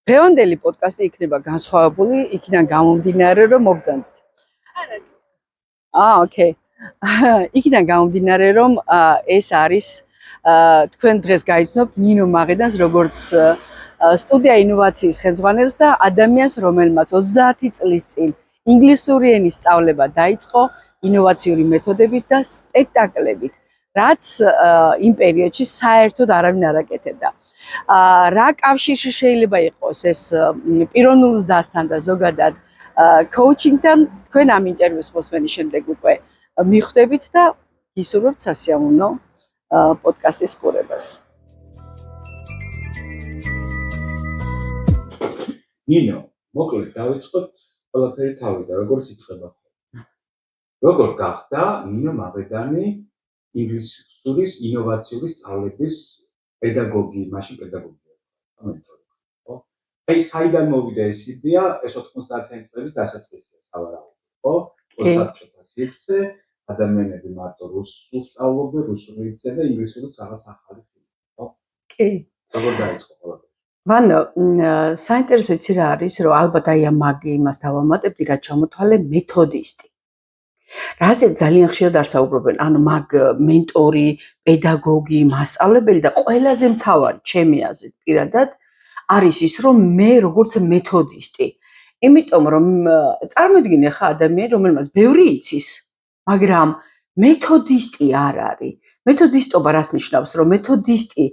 დღევანდელი პოდკასტი იქნება განსხვავებული, იქიდან გამომდინარე, რომ მოგზავნით. ოკეი. იქიდან გამომდინარე, რომ ეს არის თქვენ დღეს გაიცნობთ ნინო მაღედანს როგორც სტუდია ინოვაციის ხელმძღვანელს და ადამიანს, რომელმაც 30 წლის წინ ინგლისური ენის სწავლება დაიწყო ინოვაციური მეთოდებით და სპექტაკლებით, რაც იმ პერიოდში საერთოდ არავინ არ აკეთებდა. რა კავშირში შეიძლება იყოს ეს პიროვნულ ზრდასთან და ზოგადად coaching-თან თქვენ ამ ინტერვიუს მოსმენის შემდეგ უკვე მიხვდებით და გისურვებთ სასიამოვნო პოდკასტის ყურებას. ნინო, მოკლედ დავიწყოთ ყველაფერი თავიდან, როგორც იწყება. როგორ გახდა ნინო მაღედანი ინგლისურის ინოვაციური სწავლების პედაგოგი, მაშინ პედაგოგია. ხო? აი, საიდან მოვიდა ეს იდეა, ეს 90-იანი წლების დასაწყისია სავარაუდოდ, ხო? საბჭოთა სივრცე, ადამიანები მარტო რუსულ სწავლობდნენ, რუსული იციან და ინგლისურიც რაღაც ახალი ხილვა, ხო? კი. როგორ დაიწყო ყველაფერი? ვანო, საინტერესო იცი რა არის, რომ ალბათ აი ამ მაგი იმას დავამატებდი, რაც ჩამოთვალე მეთოდისტი. რაზე ძალიან ხშირად არ საუბრობენ, ანუ მაგ მენტორი, პედაგოგი, მასწავლებელი და ყველაზე მთავარი ჩემი აზრით პირადად არის ის, რომ მე როგორც მეთოდისტი. იმიტომ რომ წარმოიდგინე ხა ადამიანი, რომელმაც ბევრი იცის, მაგრამ მეთოდისტი არ არის. მეთოდისტობა რას ნიშნავს, რომ მეთოდისტი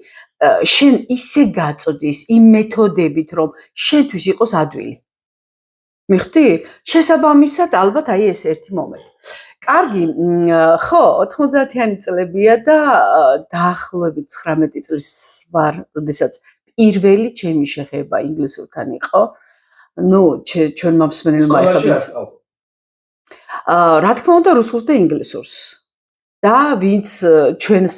შენ ისე გაწოდის იმ მეთოდებით, რომ შენთვის იყოს ადვილი. მიხდი? შესაბამისად, ალბათ აი ეს ერთი მომენტი. კარგი, ხო, 90-იანი წლებია და დაახლოებით 19 წლის ვარ, როდესაც პირველი ჩემი შეხება ინგლისურთან იყო. ნუ ჩვენმა მსმენელმა ეხლა რა თქმა უნდა რუსულს და ინგლისურს. და ვინც ჩვენს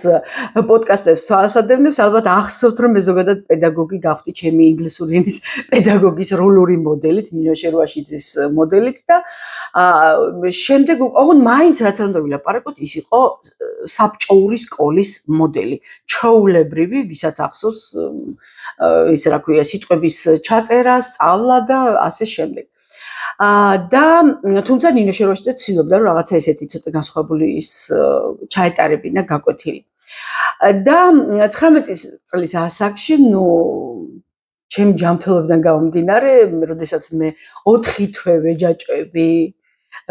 პოდკასტებს თვალსადევნებს, ალბათ ახსოვთ, რომ მე ზოგადად პედაგოგი გავხდი ჩემი ინგლისური ენის პედაგოგის როლური მოდელით, ნინო შერვაშიძის მოდელით და შემდეგ ოღონდ მაინც რაც არ უნდა ვილაპარაკოთ, ის იყო საბჭოური სკოლის მოდელი. ჩაულებრივი, ვისაც ახსოვს ის რა ქვია, სიტყვების ჩაწერა, სწავლა და ასე შემდეგ. და თუმცა ნინო შერვაშიძე ცდილობდა რომ რაღაცა ესეთი ცოტა განსხვავებული ის ჩაეტარებინა გაკვეთილი. და 19 წლის ასაკში, ნუ ჩემ ჯანმრთელობიდან გამომდინარე, როდესაც მე 4 თვე ვეჯაჭვები,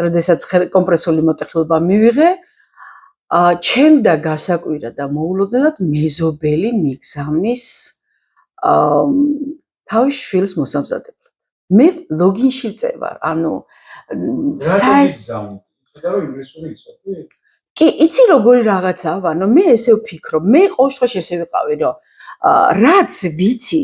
როდესაც კომპრესული მოტეხილობა მივიღე, ჩემდა გასაკვირად და მოულოდნელად მეზობელი მიგზავნის თავის შვილს მოსამზადებლად. მე ლოგინში ვწევარ, ანუ კი, იცი როგორი რაღაცაა, ვანო, მე ესე ვფიქრობ, მე ყოველ შემთხვევაში ესე ვიყავი, რომ რაც ვიცი,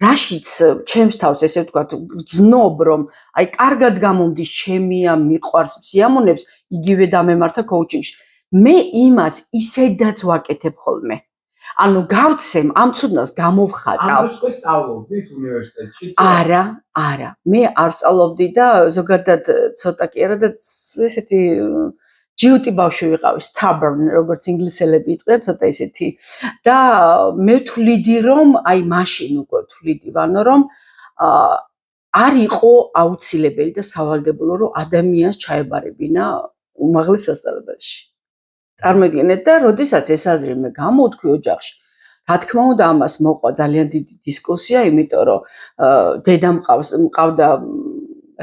რაშიც ჩემს თავს ესე ვთქვათ, ვძნობ, რომ აი კარგად გამომდის ჩემია, მიყვარს, სიამოვნებს, იგივე დამემართა coaching-ში. მე იმას ისედაც ვაკეთებ ხოლმე. ანუ გავცემ, ამ ცოდნას გამოვხატავ. ამ დროს სწავლობდით უნივერსიტეტში? არა. მე არ სწავლობდი და ზოგადად ცოტა კი არა და ესეთი ჯიუტი ბავშვი ვიყავი, stubborn, როგორც ინგლისელები იტყვიან, ცოტა ესეთი. და მე ვთვლიდი, რომ აი მაშინ უკვე ვთვლიდი, ვანო, რომ არ იყო აუცილებელი და სავალდებულო, რომ ადამიანს ჩაებარებინა უმაღლეს სასწავლებელში. წარმოიდგინეთ და როდესაც ეს აზრი მე გამოვთქვი ოჯახში, რა თქმა უნდა ამას მოყვა ძალიან დიდი დისკუსია, იმიტომ რომ დედა მყავდა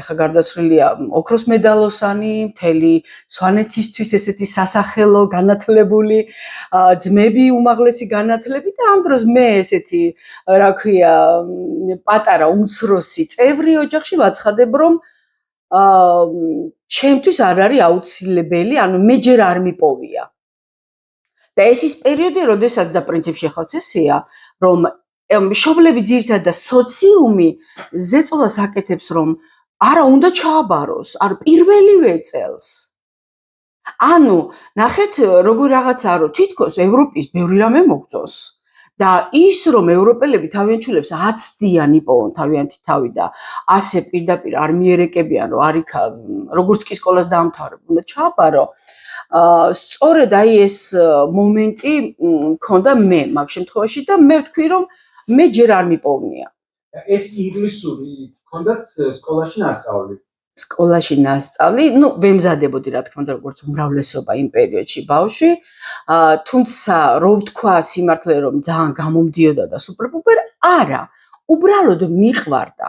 ეხა გარდაცვლილია ოქროს მედალოსანი, მთელი სვანეთისთვის ესეთი სასახელო განათლებული, ძმები უმაღლესი განათლებით და ამ დროს მე ესეთი, რა ქვია, პატარა უმცროსი წევრი ოჯახში ვაცხადებ, რომ ჩემთვის არ არის აუცილებელი, ანუ მე ჯერ არ მიპოვია. და ეს ის პერიოდი, როდესაც და პრინციპში ხალხს ესეა, რომ მშობლები ძირითადად და სოციუმი ზეწოლას აკეთებს, რომ არა უნდა ჩააბაროს, არ პირველივე წელს. ანუ ნახეთ როგორ რაღაცაა, რომ თითქოს ევროპის ბევრი რამე მოგწოს. და ის რომ ევროპელები თავიანთ შვილებს აცდიან იპოვონ თავიანთი თავი და ასე პირდაპირ არ მიერეკებიან, რომ არ იქა როგორც კი სკოლას დაამთავრებ, უნდა ჩააბარო. სწორედ აი ეს მომენტი მქონდა მე მაგ შემთხვევაში და მე ვთქვი, რომ მე ჯერ არ მიპოვნია. ეს ინგლისური გქონდათ სკოლაში ნასწავლი. სკოლაში ნასწავლი, ვემზადებოდი რა თქმა უნდა, როგორც უმრავლესობა იმ პერიოდში ბავშვი. თუმცა რო ვთქვა სიმართლე რომ ძალიან გამომდიოდა და სუპერ-პუპერ, არა, უბრალოდ მიყვარდა.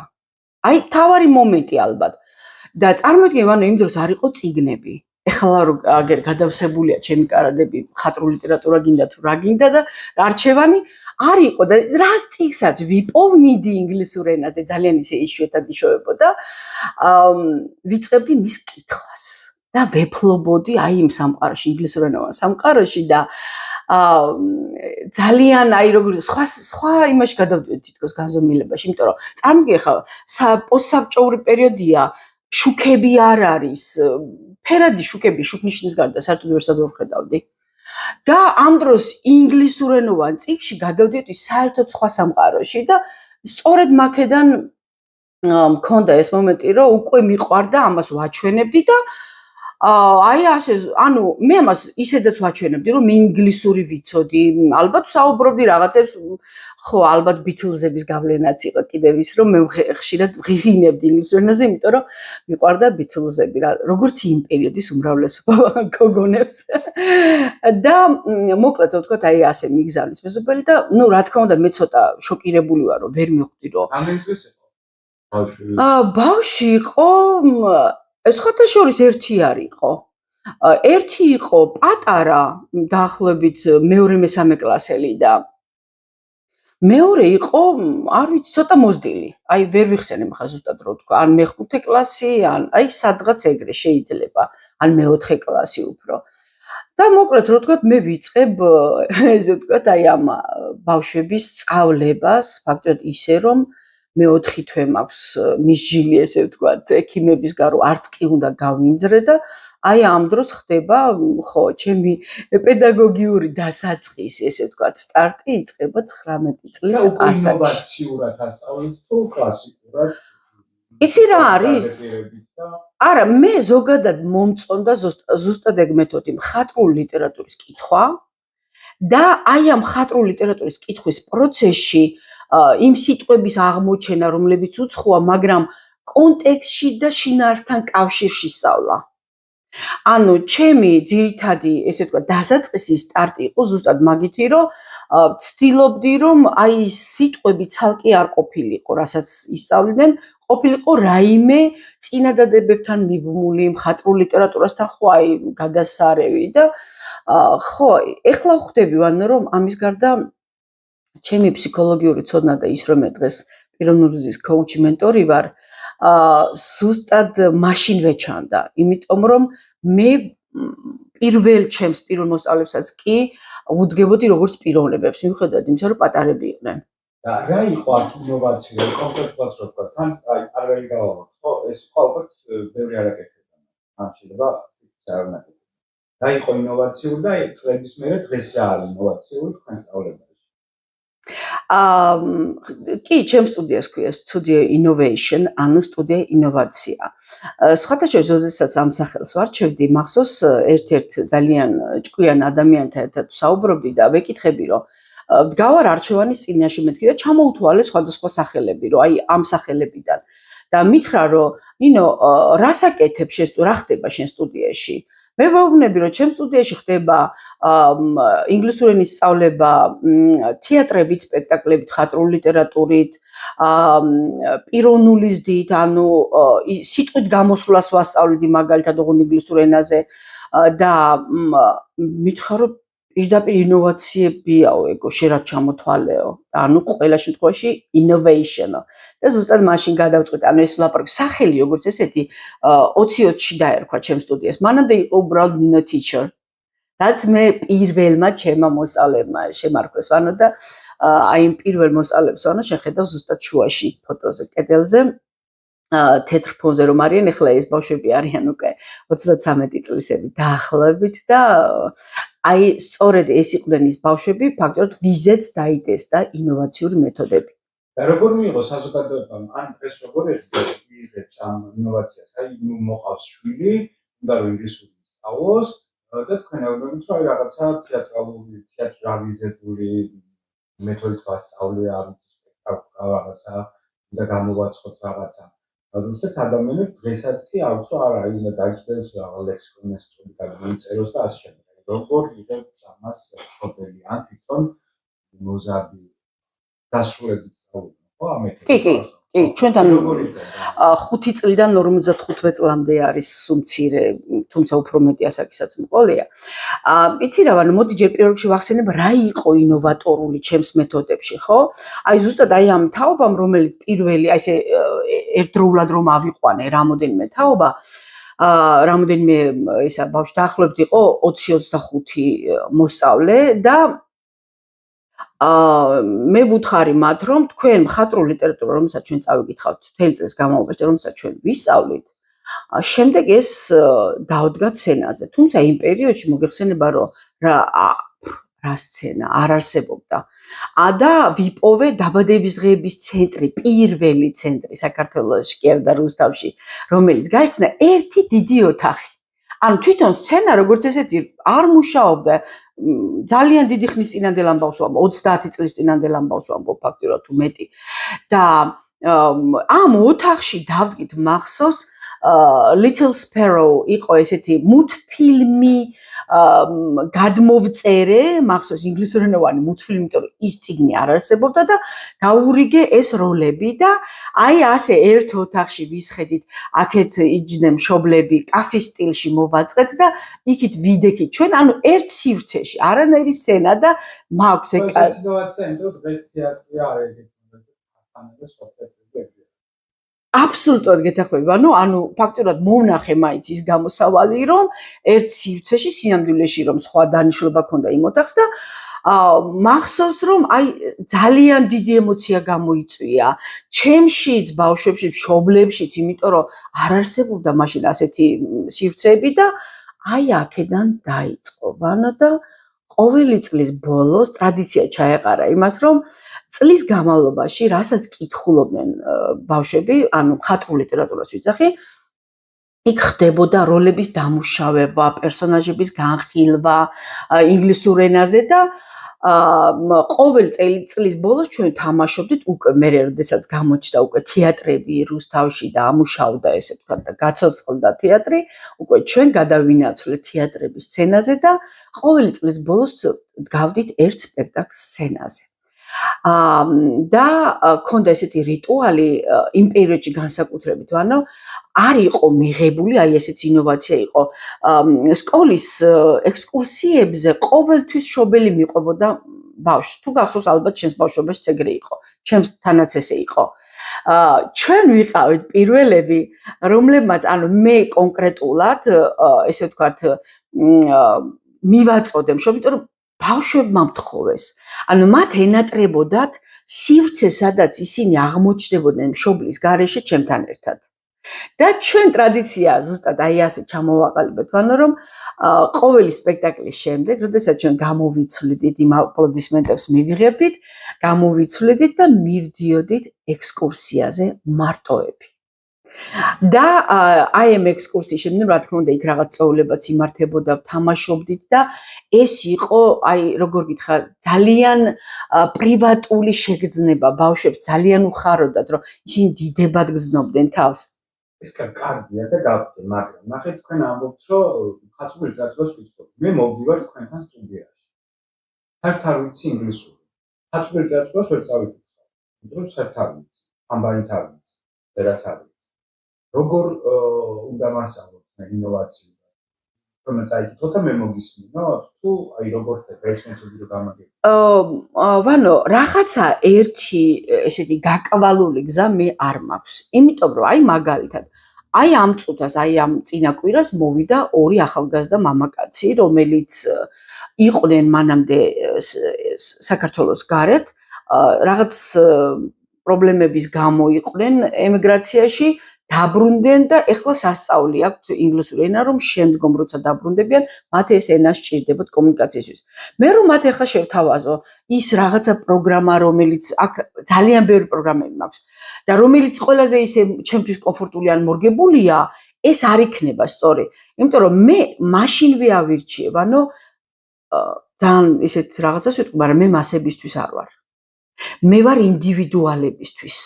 აი, თავარი მომენტი ალბათ. და წარმოიდგინე, იმ დროს არ იყო წიგნები. ეხლა რომ აგერ გადავსებულია ჩემი კარადები, მხატვრული ლიტერატურა გინდა თუ რა გინდა და არჩევანი არ იყო და რას წიგნსაც ვიპოვნიდი ინგლისურ ენაზე, ძალიან ისე იშვიათად იშოვებოდა. ვიწყებდი მის კითხვას და ვეფლობოდი აი იმ სამყაროში, ინგლისურენოვან სამყაროში და ძალიან აი როგორ სხვა იმაში გადავდივდი თითქოს განზომილებაში, იმიტომ რომ წარმოიდგინე ხა პოსტსაბჭოური პერიოდია, შუქები არ არის, ფერადი შუქები, შუქნიშნის გარდა საერთოდ ვერსად ვერ ხედავდი. და ამ დროს ინგლისურენოვან წიგნში გადავდივდი საერთოდ სხვა სამყაროში და სწორედ მაქედან მქონდა ეს მომენტი, რომ უკვე მიყვარდა, ამას ვაჩვენებდი და აი ასე, ანუ მე ამას ისედაც ვაჩვენებდი, რომ ინგლისური ვიცოდი, ალბათ საუბრობდი რაღაცებს, ხო, ალბათ ბითლზების გავლენაც იყო კიდევ ის, რომ მე ხშირად ვღიღინებდი ინგლისურ ენაზე, იმიტომ რომ მიყვარდა ბითლზები, როგორც იმ პერიოდის უმრავლესობა გოგონებს. და მოკლედ ვთქვათ, აი ასე მიგზავნის მეზობელი და რა თქმა უნდა, მე ცოტა შოკირებული ვარ, რომ ვერ მივხვდი, რომ რამდენი წლის იყო ბავშვი? ბავშვი იყო სხვათა შორის ერთი არ იყო. ერთი იყო პატარა, დაახლოებით მეორე-მესამე კლასელი და მეორე იყო, არ ვიცი, ცოტა მოზრდილი. აი ვერ ვიხსენებ ხა ზუსტად რო თქვა, ან მეხუთე კლასი, ან აი სადღაც ეგრე შეიძლება, ან მეოთხე კლასი უფრო. და მოკლედ რო თქვა, მე ვიწყებ ესე ვთქვათ, აი ამ ბავშვების სწავლებას, ფაქტობრივად ისე რომ მე 4 თვე მაქვს მისჯილი, ესე ვთქვათ, ექიმების გარო არც კი უნდა გავინძრე და აი ამ დროს ხდება, ხო, ჩემი პედაგოგიური დასაწყისი, ესე ვთქვათ, სტარტი იწყება 19 წლის ასაკში. ინოვაციურად ასწავლეთ თუ კლასიკურად? იცი რა არის? არა, მე ზოგადად მომწონდა ზუსტად ეგ მეთოდი, მხატვრული ლიტერატურის კითხვა და აი ამ მხატვრული ლიტერატურის კითხვის პროცესში იმ სიტყვების აღმოჩენა, რომლებიც უცხოა, მაგრამ კონტექსტში და შინაარსთან კავშირში სწავლა. ანუ ჩემი ძირითადი, ესე ვთქვათ, დასაწყისი სტარტი იყო ზუსტად მაგითი, რომ ვცდილობდი, რომ აი სიტყვები ცალკე არ ყოფილიყო, რასაც ისწავლიდნენ, ყოფილიყო რაიმე წინადადებებთან მიბმული, მხატვრულ ლიტერატურასთან ხო აი გადასარევი და ხო, ეხლა ვხვდები, რომ ამის გარდა ჩემი ფსიქოლოგიური ცოდნა და ის რომ მე დღეს პიროვნურის კოუჩი მენტორი ვარ, ზუსტად მაშინ ვეჩანდა, იმიტომ რომ მე ჩემს პირველ მოსწავლებსაც კი ვუდგებოდი როგორც პიროვნებებს, მიუხედავად იმისა, რომ პატარები იყვნენ. და რა იყო აქ ინოვაცია, კონკრეტულად რო ვთქვა, თან აი არ გავავართ, ხო, ეს ხო ალბათ ბევრი არაკეთებდა. ამ შეიძლება საერთოდ. რა იყო ინოვაციური და წლების მერე დღეს რა არის ინოვაციური თქვენ სწავლებაში? კი, ჩემ სტუდიას ქვია სტუდია Innovation, ანუ სტუდია ინოვაცია. სხვათა შორის, როდესაც ამ სახელს ვარჩევდი, მახსოვს ერთ-ერთ ძალიან ჭკვიან ადამიანთან ერთად საუბრობდი და ვეკითხები, რომ დგავარ არჩევანის წინაშე მეთქი და ჩამოუთვალე სხვადასხვა სახელები, რომ აი ამ სახელებიდან. და მითხრა, რომ ნინო, რას აკეთებ შენ, რა ხდება შენ სტუდიაში? მე ვეუბნები, რომ ჩემ სტუდიაში ხდება ინგლისური ენის სწავლება თეატრებით, სპექტაკლებით, მხატვრული ლიტერატურით, პიროვნული ზრდით, ანუ სიტყვით გამოსვლას ვასწავლები მაგალითად ოღონდ ინგლისურ ენაზე და მითხრა, რომ პირდაპირ ინოვაციებიაო ეგო, შენ რა ჩამოთვალეო. ანუ ყველა შემთხვევაში innovation. და ზუსტად მაშინ გადავწყვიტე, ანუ ეს ვლაპარაკი სახელი, როგორც ესეთი 20-ში დაერქვა ჩემ სტუდიას. მანამდე იყო უბრალოდ Nino Teacher. რაც მე პირველმა ჩემმა მოსწავლეებმა შემარქვეს, ანუ და აი იმ პირველ მოსწავლეებს, ანუ შეხედავ ზუსტად შუაში ფოტოზე, კედელზე. თეთრ ფონზე რომ არიან, ეხლა ეს ბავშვები არიან უკვე 33 წლისები დაახლოებით და აი სწორედ ეს იყვნენ ის ბავშვები, ფაქტობრივად ვიზეც დაიტესტა ინოვაციური მეთოდები. და როგორ მიიღო საზოგადოებამ, ან ეს როგორ ეძებს ამ ინოვაციას? აი მოყავს შვილი, უნდა რომ ინგლისური სწავლოს და თქვენ აღვნიშნეთ, რომ რაღაცა თეატრალიზებული მეთოდით ვასწავლე, არ ვიცი, რაღაცა და გამოვაცხოთ რაღაცა. როდესაც ადამიანებს დღესაც კი აქვს რომ არა, უნდა დაიჭდეს ლექსიკონის სტრუქტურა გამოიწეროს და ასე შემდეგ. როგორ იღებს ამას შობელი ან თვითონ მოზადი დასრულებით სწავლება, ხო, ამეთქი. კი, ჩვენთან 5 წლიდან 55 წლამდე არის სუმცირე, თუმცა უფრო მეტი ასაკისაც მოყოლია. იცი რა, ანუ მოდი ჯერ პირველ რიგში ვახსენებ რა იყო ინოვატორული ჩემს მეთოდებში, ხო? აი ზუსტად აი ამ თაობამ, რომელიც პირველი, აი ესე ერთდროულად რომ ავიყვანე რამოდენიმე თაობა, რამოდენიმე ისა ბავშვი დაახლოებით იყო 20-25 მოსწავლე და მე ვუთხარი მათ, რომ თქვენ მხატვრულ ლიტერატურა, რომელსაც ჩვენ წავიკითხავთ მთელი წლის განმავლობაში, რომელსაც ჩვენ ვისწავლით, შემდეგ ეს დაუდგათ სცენაზე. თუმცა იმ პერიოდში მოგეხსენება, რომ რა სცენა არ არსებობდა. და ვიპოვე დაბადების დღეების ცენტრი, პირველი ცენტრი საქართველოში კი არა და რუსთავში, რომელიც გაიხსნა ერთი დიდი ოთახი. ანუ თვითონ სცენა როგორც ესეთი არ მუშაობდა. ძალიან დიდი ხნის წინანდელ ამბავს ვამბობ, 30 წლის წინანდელ ამბავს ვამბობ ფაქტურად თუ მეტი. და ამ ოთახში დავდგით მახსოვს Little Sparrow იყო ესეთი მულტფილმი გადმოვწერე, მახსოვს ინგლისურენოვანი მულტფილმი, იმიტომ რომ ის წიგნი არ არსებობდა და დაურიგე ეს როლები და აი ასე ერთ ოთახში ვისხედით, აქეთ იჯდნენ მშობლები, კაფის სტილში მოვაწყეთ და იქით ვიდექით ჩვენ, ანუ ერთ სივრცეში, არანაირი სცენა და მაქვს ეს სიტუაცია, იმიტომ დღეს თეატრი არ ეგეთი აბსოლუტურად გეთახვები. ანუ ფაქტურად მოვნახე მაინც ის გამოსავალი, რომ ერთ სივრცეში სინამდვილეში რომ სხვა დანიშნულება ქონდა იმ ოთახს და მახსოვს რომ აი ძალიან დიდი ემოცია გამოიწვია ჩემშიც, ბავშვებშიც, მშობლებშიც, იმიტომ რომ არ არსებობდა მაშინ ასეთი სივრცეები და აი აქედან დაიწყო. და ყოველი წლის ბოლოს ტრადიცია ჩაეყარა იმას, რომ წლის განმავლობაში, რასაც კითხულობდნენ ბავშვები, ანუ მხატვრულ ლიტერატურას ვიძახი, იქ ხდებოდა როლების დამუშავება, პერსონაჟების განხილვა ინგლისურ ენაზე და ყოველ წლის ბოლოს ჩვენ თამაშობდით უკვე მე როდესაც გამოჩნდა უკვე თეატრები რუსთავში და ამუშავდა ესე ვთქვათ და გაცოცხლდა თეატრი, უკვე ჩვენ გადავინაცვლეთ თეატრების სცენაზე და ყოველი წლის ბოლოს დგავდით ერთ სპექტაკლს სცენაზე. და ქონდა ესეთი რიტუალი იმ პერიოდში განსაკუთრებით, ანუ არ იყო მიღებული, აი ესეც ინოვაცია იყო. სკოლის ექსკურსიებზე ყოველთვის შობელი მიყვებოდა ბავშვს. თუ გახსოვს, ალბათ ჩემს ბავშვობაში ეგრე იყო. ჩემს თანაც ესე იყო. ჩვენ ვიყავით პირველები, რომლებმაც, ანუ მე კონკრეტულად, ესე ვთქვათ, მივაწოდე მშობლი, იმიტომ რომ ბავშვებმა მთხოვეს. ანუ მათ ენატრებოდათ სივრცე, სადაც ისინი აღმოჩნდებოდნენ მშობლის გარეშე ჩემთან ერთად. და ჩვენ ტრადიცია ზუსტად აი ასე ჩამოვაყალიბეთ, ანუ რომ ყოველი სპექტაკლის შემდეგ, როდესაც ჩვენ გამოვიცვლიდით, იმ აპლოდისმენტებს მივიღებდით, გამოვიცვლიდით და მივდიოდით ექსკურსიაზე მარტოები. და აი ამ ექსკურსიის შემდეგ, რა თქმა უნდა, იქ რაღაც წვეულებაც იმართებოდა, თამაშობდით და ეს იყო, აი, როგორ გითხრა, ძალიან პრივატული შეგრძნება ბავშვებს, ძალიან უხაროდათ, რომ ისინი დიდებად გრძნობდნენ თავს. ეს კარგია და გავხდე, მაგრამ ნახეთ თქვენ ამბობთ, რომ მხატვრულ ლიტერატურას ვიწყობთ. მე მოვდივარ თქვენთან სტუდიაში. საერთოდ არ ვიცი ინგლისური. მხატვრულ ლიტერატურას ვერ წავიკითხავ. იმიტომ რომ საერთოდ არ ვიცი. ამბაინც არ ვიცი. ვერაც არ ვიცი. როგორ უნდა მასწავლოთ ინოვაციას? თუმცა წაიკითხოთ და მე მოგისმინო, თუ აი როგორ ხდება ეს მეთოდი რო გამაგებია. ვანო, რაღაცა ერთი ესეთი გაკვალული გზა მე არ მაქვს. იმიტომ რომ აი მაგალითად, აი ამ წუთას, აი ამ წინა კვირას მოვიდა ორი ახალგაზრდა მამაკაცი, რომელიც იყვნენ მანამდე საქართველოს გარეთ, რაღაც პრობლემების გამო იყვნენ ემიგრაციაში, დაბრუნდნენ და ეხლა სასწაული აქვთ ინგლისური ენა, რომ შემდგომ როცა დაბრუნდებიან, მათ ეს ენა სჭირდებათ კომუნიკაციისთვის. მე რომ მათ ეხლა შევთავაზო ის რაღაცა პროგრამა, რომელიც აქ ძალიან ბევრი პროგრამები მაქვს და რომელიც ყველაზე ისე ჩემთვის კომფორტული ან მორგებულია, ეს არ იქნება სწორი. იმიტომ რომ მე მაშინვე ავირჩიებ, ანუ ძალიან ისეთ რაღაცას ვიტყვი, მაგრამ მე მასებისთვის არ ვარ. მე ვარ ინდივიდუალებისთვის.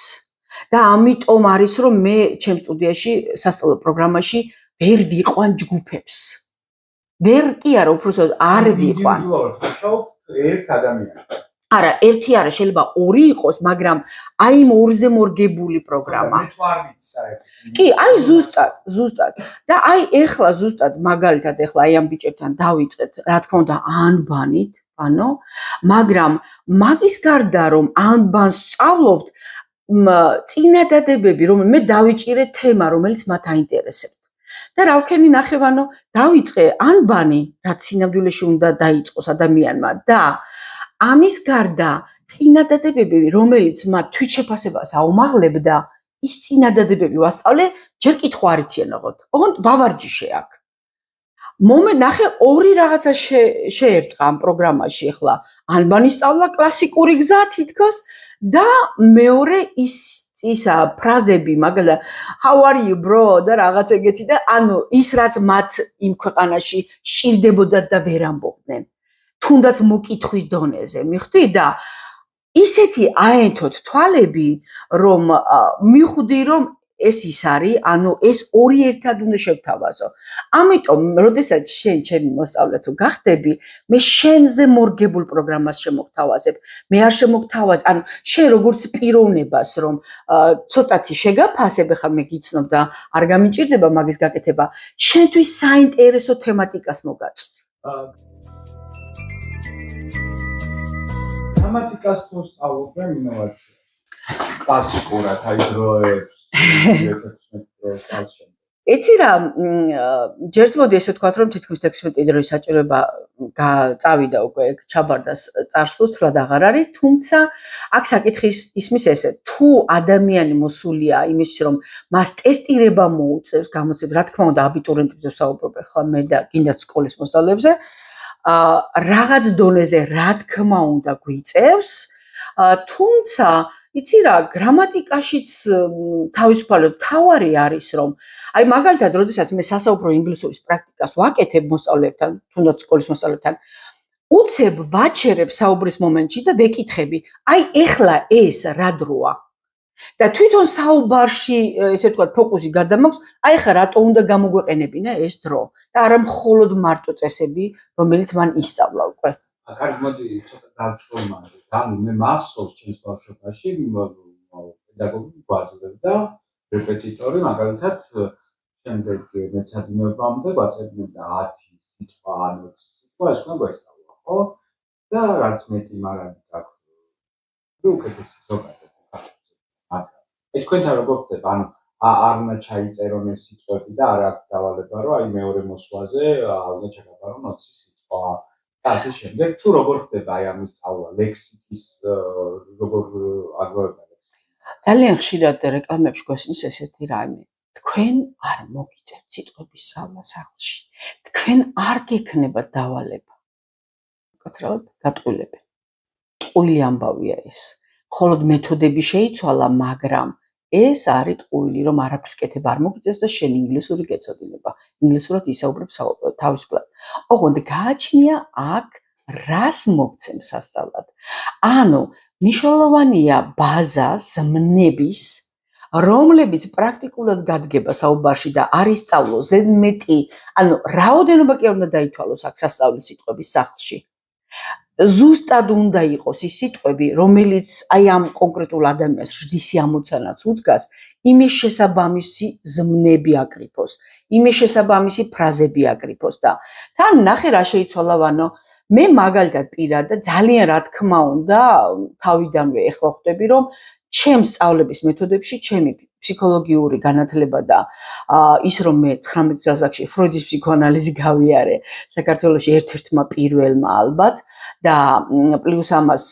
და ამიტომ არის რომ მე ჩემ სტუდიაში სასწავლო პროგრამაში ვერ ვიყვან ჯგუფებს. ვერ კი არა, უბრალოდ არ ვიყვან. ერთ ადამიანს. არა, ერთი არა, შეიძლება ორი იყოს, მაგრამ აი იმ ორზე მორგებული პროგრამა. მე თუ არ ვიცი საერთოდ. კი, აი ზუსტად. და აი ეხლა ზუსტად მაგალითად ეხლა აი ამ ბიჭებთან დავიწყეთ, რა თქმა უნდა, ანბანით, მაგრამ მაგის გარდა რომ ანბანს სწავლობთ, წინადადებები, რომ მე დავიჭირე თემა, რომელიც მათ აინტერესებთ. და რა ვქენი ნახევ, დავიწყე ანბანი, რაც სინამდვილეში უნდა დაიწყოს ადამიანმა და ამის გარდა წინადადებები, რომელიც მათ თვითშეფასებას აუმაღლებდა, ის წინადადებები ვასწავლე, ჯერ კითხვა არ იციანაღოთ. ოღონდ ვავარჯიშე აქ. ნახე ორი რაღაცა შეერწყა ამ პროგრამაში ახლა. ანბანის სწავლა კლასიკური გზა თითქოს და მეორე ისა ფრაზები, მაგალითად how are you bro და რაღაც ეგეთი და ის რაც მათ იმ ქვეყანაში სჭირდებოდათ და ვერ ამბობდნენ. თუნდაც მოკითხვის დონეზე, მიხვდი და ისეთი აენთოთ თვალები, რომ მიხვდი რომ ეს ის არის, ეს ორი ერთად უნდა შევთავაზო. ამიტომ, როდესაც შენ ჩემი მოსწავლე თუ გახდები, მე შენზე მორგებულ პროგრამას შემოგთავაზებ. მე არ შემოგთავაზებ, შენ როგორც პიროვნებას, რომ ცოტათი შეგაფასებ, ხა მე გიცნობ და არ გამიჭირდება მაგის გაკეთება, შენთვის საინტერესო თემატიკას მოგაწვი. გრამატიკას თუ სწავლობენ ინოვაცია. კლასიკურად აი დროებს იცი რა, ჯერტმოდი ესე ვთქვათ, რომ თითქმის 16 დროის საჭიროება წავიდა უკვე ჩაბარდა წარსულს აღარ არის, თუმცა აქ საკითხი ისმის ესე, თუ ადამიანი მოსულია იმის რომ მას ტესტირება მოუწევს, გამოცდილ, რა თქმა უნდა, აბიტურიენტებზე ვსაუბრობ ახლა მე და გინდათ სკოლის მოსწავლეებზე, რაღაც დონეზე რა თქმა უნდა გვიწევს, თუმცა იცი რა, გრამატიკაშიც თავისუფალად თავარი არის რომ აი მაგალითად, როდესაც მე სასაუბრო ინგლისურის პრაქტიკას ვაკეთებ მოსწავლეებთან, თუნდაც სკოლის მოსწავლეებთან, უცებ ვაჩერებ საუბრის მომენტში და ვეკითხები, აი ეხლა ეს რა დროა? და თვითონ საუბარში, ესე ვთქვათ, ფოკუსი გადამაქვს, აი ეხლა რატო უნდა გამოგვეყენებინა ეს დრო? და არა მხოლოდ მარტო წესები, რომელიც მან ისწავლა უკვე. კარგი, მოდი ცოტა დავწვევ. მე მახსოვს ჩემს ბავშვობაში პედაგოგი გვაძლევდა რეპეტიტორი, მაგალითად, შემდეგ მეცადინეობამდე გვაძლევდა 10 სიტყვა, 20 სიტყვა, ეს უნდა გვესწავლა, ხო? და რაც მეტი მარადი გაქვს, უკეთესი ზოგადად. თქვენთან როგორ ხდება? არ უნდა ჩაიწერონ ეს სიტყვები და არ აქვს დავალება, რომ აი მეორე მოსვლაზე უნდა ჩაგაბარონ 20 სიტყვა. ასე შემდეგ, თუ როგორ ხდება აი ამის სწავლა, ლექსიკის როგორ აგროვება ლექსიკი? ძალიან ხშირად რეკლამებში გვესმის ესეთი რამე. თქვენ არ მოგიწევთ სიტყვების სწავლა სახლში. თქვენ არ გექნება დავალება. უკაცრავად გატყუილებენ. ტყუილი ამბავია ეს. მხოლოდ მეთოდები შეიცვალა, მაგრამ ეს არის ტყუილი, რომ არაფერს კეთება არ მოგიწევს და შენ ინგლისური გეცოდინება. ინგლისურად ისაუბრებ თავისუფლად. ოღონდ გააჩნია აქ რას მოგცემ სასწავლად. მნიშვნელოვანია ბაზა ზმნების, რომლებიც პრაქტიკულად გადგება საუბარში და არის სწავლო ზედმეტი, რაოდენობა კი არ უნდა დაითვალოს აქ სასწავლის სიტყვების სახლში. ზუსტად უნდა იყოს ის სიტყვები, რომელიც აი ამ კონკრეტულ ადამიანს ჟდისი ამოცანაც უდგას, იმის შესაბამისი ზმნები აკრიფოს, იმის შესაბამისი ფრაზები აკრიფოს და თან ნახე რა შეიცვალა, მე მაგალითად პირადად ძალიან რა თქმა უნდა თავიდანვე ეხლა ხვდები, რომ ჩემს სწავლების მეთოდებში ჩემი ფსიქოლოგიური განათლება და ის რომ მე 19 წელსაკში ფროიდის ფსიქოანალიზი გავიარე საქართველოში ერთ-ერთმა პირველმა ალბათ და პლუს ამას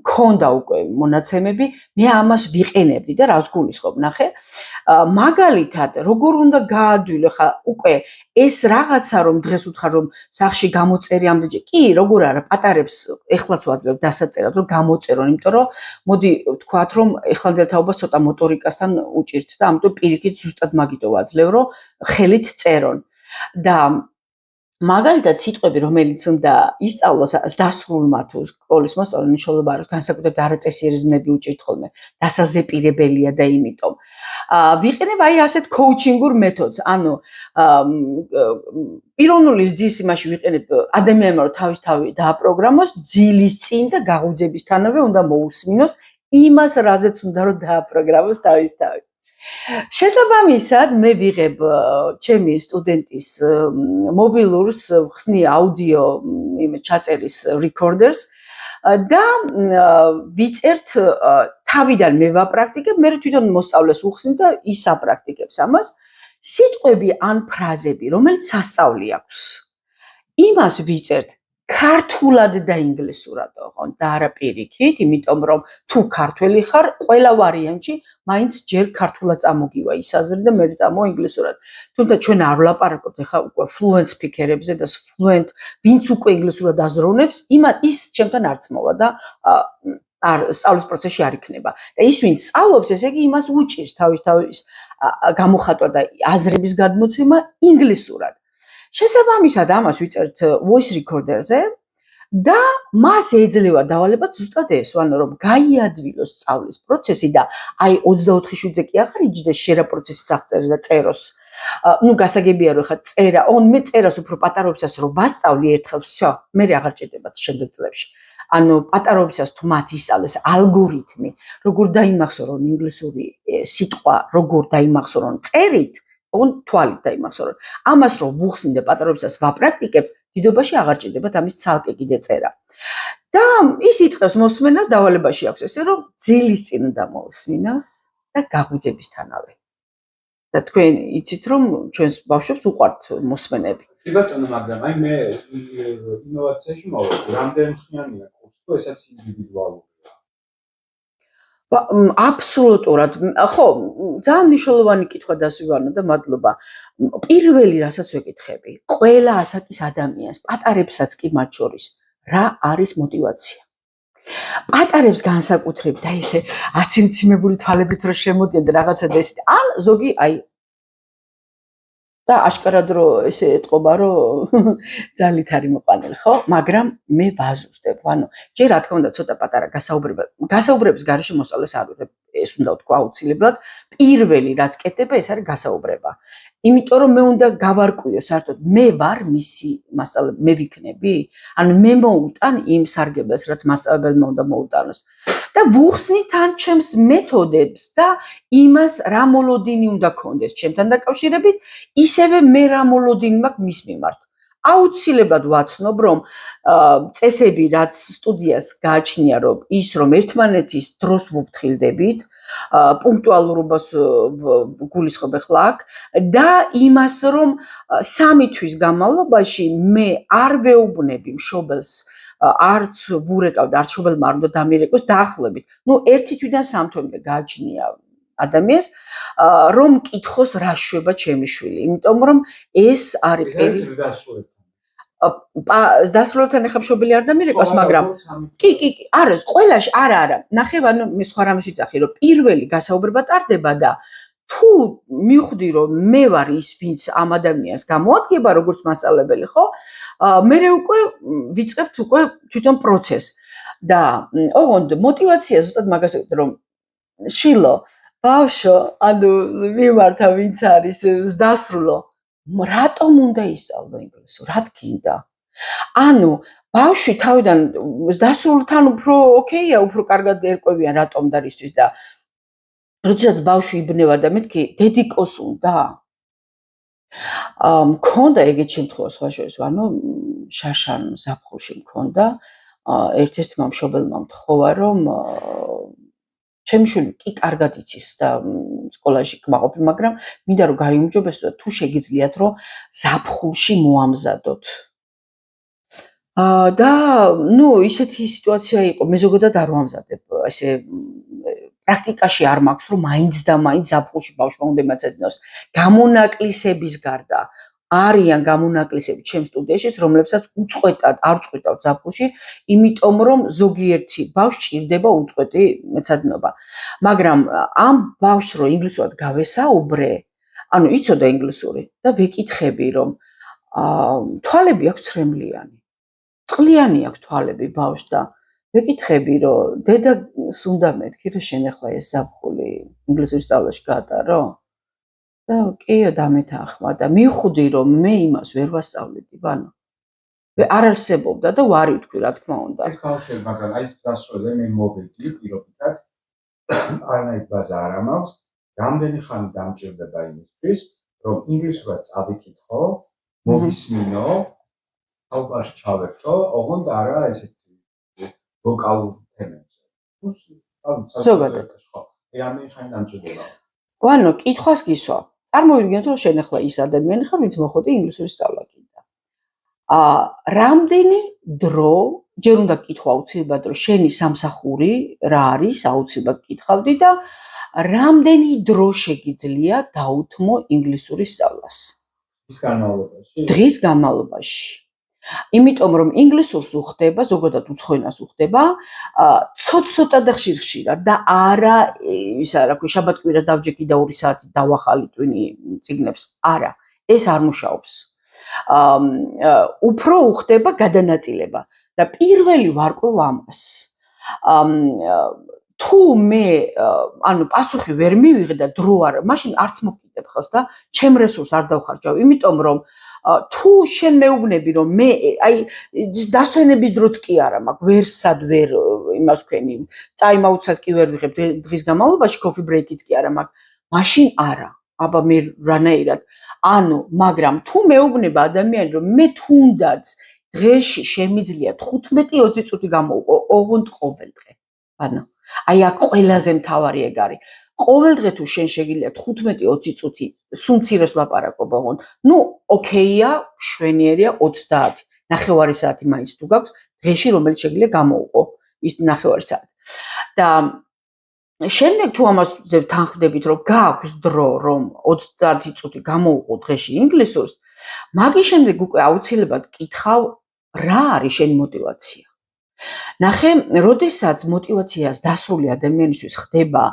მქონდა უკვე მონაცემები, მე ამას ვიყენებდი და რას გულისხმობ, ნახე, მაგალითად, როგორ უნდა გაადვილო ხა უკვე ეს რაღაცა რომ დღეს უთხარ რომ სახში გამოწერი ამდენჯერ, კი, როგორ არა, პატარებს ეხლაც ვაძლევ დასაწერად რომ გამოწერონ, იმიტომ რომ მოდი ვთქვათ რომ ეხლანდელ თაობას ცოტა მოტორიკასთან უჭირთ და ამიტომ პირიქით ზუსტად მაგიტო ვაძლევ რომ ხელით წერონ და მაგალითად სიტყვები, რომელიც უნდა ისწავლოს დასრულმა თუ სკოლის მოსწავლემ, მნიშვნელობა აქვს, განსაკუთრებით არაწესიერებები უჭირთ ხოლმე, დასაზეპირებელია და იმიტომ. ვიყენებ აი ასეთ coaching-ურ მეთოდს, ანუ პიროვნული ზრდის იმაში ვიყენებ ადამიანმა რომ თავისთავად დააპროგრამოს, ძილის წინ და გაღუძებისთანავე უნდა მოусმინოს იმას, რაზეც უნდა რომ დააპროგრამოს თავისთავად. შესაბამისად, მე ვიღებ ჩემი სტუდენტის მობილურს, ხსნი აუდიო ჩაწერის recorders და ვიწერთ თავიდან მე ვაპრაქტიკებ, მე თვითონ მოსწავლეს უხსნით და ის აპრაქტიკებს ამას. სიტყვები ან ფრაზები, რომელიც სასწავლი აქვს. იმას ვიწერთ ქართულად და ინგლისურად, და არა პირიქით, იმიტომ რომ თუ ქართველი ხარ, ყველა ვარიანტში მაინც ჯერ ქართულად წამოგივა ის აზრი და მე წამოვა ინგლისურად. თუმცა ჩვენ არ ვლაპარაკობთ ახლა უკვე fluent speaker-ებზე და fluent, ვინც უკვე ინგლისურად აზროვნებს, ის ჩემთან არც მოვა და სწავლის პროცესში არ იქნება. და ის ვინც სწავლობს, ესე იგი იმას უჭირს თავის გამოხატვა და აზრების გადმოცემა ინგლისურად. შესაბამისად ამას ვიწერთ voice recorder-ზე და მას ეძლევა დავალება ზუსტად ეს, ანუ რომ გაიადვილოს სწავლის პროცესი და აი 24 შვიდზე კი აღარ იჯდეს შერა პროცესიც აღწერს და წეროს. გასაგებია რომ ხა წერა, მე წერას უფრო პატარობისას რომ ვასწავლი ერთხელ, всё, მე აღარ ჭირდებათ შემდეგ წლებში. ანუ პატარობისას თუ მათ ისწავლეს ალგორითმი, როგორ დაიმახსოვრონ ინგლისური სიტყვა, როგორ დაიმახსოვრონ წერით, თვალით დაიმახსოვრონ. ამას რომ ვუხსნი და პატარობისას ვაპრაქტიკებ, დიდობაში აღარ ჭირდებათ ამის ცალკე კიდე წერა. და ის იწყებს მოსმენას, დავალებაში აქვს ესე რომ ძილის წინ უნდა მოусმინოს და გაღუძებისთანავე. და თქვენ იცით რომ ჩვენს ბავშვებს უყვართ მოსმენები. კი ბატონო, მაგრამ აი მე ინოვაციაში მოვედი, რამდენი ხნიანია კურსი, თუ ესაც ინდივიდუალურია. აბსოლუტურად. ხო, ძალიან მნიშვნელოვანი კითხვა დასვივანო და მადლობა. პირველი რასაც ვეკითხები, ყველა ასაკის ადამიანს, პატარებსაც კი მათ შორის, რა არის мотиваცია? პატარებს განსაკუთრებით და ესე აციმციმებული თვალებით რომ შემოდიან და რაღაცა და ესე ან ზოგი აი და აშკარად რომ ესე ეთყობა რომ ძალით არის მოყანილი, ხო? მაგრამ მე ვაზუსტებ, ანუ ჯერ რა თქმა უნდა ცოტა პატარა გასაუბრების გარეშე მოსწავლეს არ ვიღებ, ეს უნდა ვთქვა აუცილებლად. პირველი რაც კეთდება, ეს არის გასაუბრება. იმიტომ რომ მე უნდა გავარკვიო საერთოდ მე ვარ მისი მასწავლებელი, მე ვიქნები? ანუ მე მოუტან იმ სარგებელს, რაც მასწავლებელმა უნდა მოუტანოს. და ვუხსნი თან ჩემს მეთოდებს და იმას რა მოლოდინი უნდა კონდეს ჩემთან დაკავშირებით, ისევე მე რა მოლოდინი მაქვს მის მიმართ. აუცილებლად ვაცნობ, რომ წესები, რაც სტუდიას გააჩნია, რომ ის რომ ერთმანეთის დროს ვუფრთხილდებით, პუნქტუალურობას გულისხმობ ახლა აქ და იმას, რომ 3 თვის განმავლობაში მე არ ვეუბნები მშობელს არც ვურეკავ და არც მშობელმა არ უნდა დამირეკოს დაახლოებით. 1 თვიდან 3 თვემდე გააჩნია ადამიანს რომ მკითხოს რა შვება ჩემი შვილი, იმიტომ რომ ეს არის დასრულებთან ახლა მშობელი არ დამირეკოს, მაგრამ კი, არა, ყველაში არა. ნახევ, ანუ მე სხვა რამეს ვიძახი, რომ პირველი გასაუბრება ტარდება და თუ მივხვდი რომ მე ვარ ის, ვინც ამ ადამიანს გამოადგება როგორც მასწავლებელი, ხო? მე უკვე ვიწყებთ უკვე თვითონ პროცესს. და ოღონდ мотиваცია ზუსტად მაგას ვიტყვი, რომ შვილო, ბავშვო, ანუ მიმართა ვინც არის დასრულო, რატომ უნდა ისწავლო ინგლისურ? რა თქინდა? ანუ ბავშვი თავიდან დასრულთან უფრო ოკეია, უფრო კარგად ერკვევიან რატომ და რისთვის და როდესაც ბავშვი იბნევა და მეთქი დედიკოს უნდა. მქონდა ეგეთ შემთხვევა სხვა შორის, ანუ შაშან ზაფხულში მქონდა ერთ-ერთმა მშობელმა მთხოვა, რომ ჩემი შვილი კი კარგად იცის და სკოლაში კმაყოფილ, მაგრამ მინდა რომ გაიუმჯობესო და თუ შეგიძლიათ რომ ზაფხულში მოამზადოთ. და ისეთი სიტუაცია იყო, მე ზოგადად არ ვამზადებ, ესე პრაქტიკაში არ მაქვს რომ მაინც და მაინც ზაფხულში ბავშვმა უნდა იმაცადნოს. გამონაკლისების გარდა არიან გამონაკლისები ჩემს სტუდიაში, რომლებსაც უწყვეტად არ წყვეტავთ ზაფხულში, იმიტომ რომ ზოგიერთი ბავშვი ჭირდება უწყვეტი მეცადინობა. მაგრამ ამ ბავშვს რო ინგლისურად გავესაუბრე, ანუ იცოდა ინგლისური და ვეკითხები რომ თვალები აქვს ცრემლიანი. წყლიანი აქვს თვალები ბავშვს და მეკითხები რომ დედას უნდა მეთქი რომ შენ ახლა ეს ზაფხული ინგლისურის სწავლაში გაატარო? და კიო დამეთანხმა და მივხვდი რომ მე იმას ვერ ვასწავლედი, ბანო. არ არსებობდა და ვარი ვთქვი რა თქმა უნდა. ეს გავშევ, მაგრამ აი ეს დასწროლე მე მოვედი პირობითად. არანაირ ბაზა არ მაქვს. რამდენი ხანი დამჭირდება იმისთვის, რომ ინგლისურად წავიკითხო, მოვისმინო, საუბარში ჩავერთო, ოღონდ არა ესეთი ვოკალურ თემებზე. ზოგადად. რამდენი ხანი დამჭირდება? ვანო, კითხვას გისვა. წარმოვიდგინოთ, რომ შენ ახლა ის ადამიანი ხარ, ვინც მოხდი ინგლისურის სწავლა კიდე. რამდენი დრო, ჯერ უნდა კითხვა აუცილებლად, რომ შენი სამსახური რა არის, აუცილებლად კითხავდი და რამდენი დრო შეგიძლია დაუთმო ინგლისურის სწავლას? ის განმავლობაში? დღის განმავლობაში. იმიტომ რომ ინგლისურს უხდება, ზოგადად უცხოენას უხდება, ცოტ-ცოტა და ხშირ-ხშირად და არა ისა რა ქვია, შაბათ-კვირას დავჯექი და 2 საათი დავახალი ტვინი წიგნებს. არა, ეს არ მუშაობს. უფრო უხდება გადანაწილება და პირველი ვარკვევ ამას. თუ მე ანუ პასუხი ვერ მივიღე და დრო არ, მაშინ არც მოგკიდებ ხელს და ჩემ რესურს არ დავხარჯავ, იმიტომ რომ თუ შენ მეუბნები რომ მე აი დასვენების დროც კი არა მაქვს, ვერსად ვერ იმას ვქენი, ტაიმ-აუტსაც კი ვერ ვიღებ დღის განმავლობაში, coffee break-იც კი არა მაქვს, მაშინ არა. აბა მე რანაირად ანუ, მაგრამ თუ მეუბნება ადამიანი რომ მე თუნდაც დღეში შემიძლია 15-20 წუთი გამოვყო, ოღონდ ყოველ დღე. ანუ აი აქ ყველაზე მთავარი ეგ არის. ყოველ დღე თუ შენ შეგიძლია 15-20 წუთი სუმცირეს ლაპარაკობ ოღონდ, ნუ ოკეია, შვენიერია 30, ნახევარი საათი მაინც თუ გაქვს დღეში რომელიც შეგიძლია გამოვყო ის ნახევარი საათი. და შემდეგ თუ ამაზე თანხმდებით რომ გააქვს დრო რომ 30 წუთი გამოვყო დღეში ინგლისურს, მაგის შემდეგ უკვე აუცილებლად კითხავ რა არის შენი мотиваცია. ნახე, როდესაც мотиваციას დასრული ადამიანისთვის ხდება,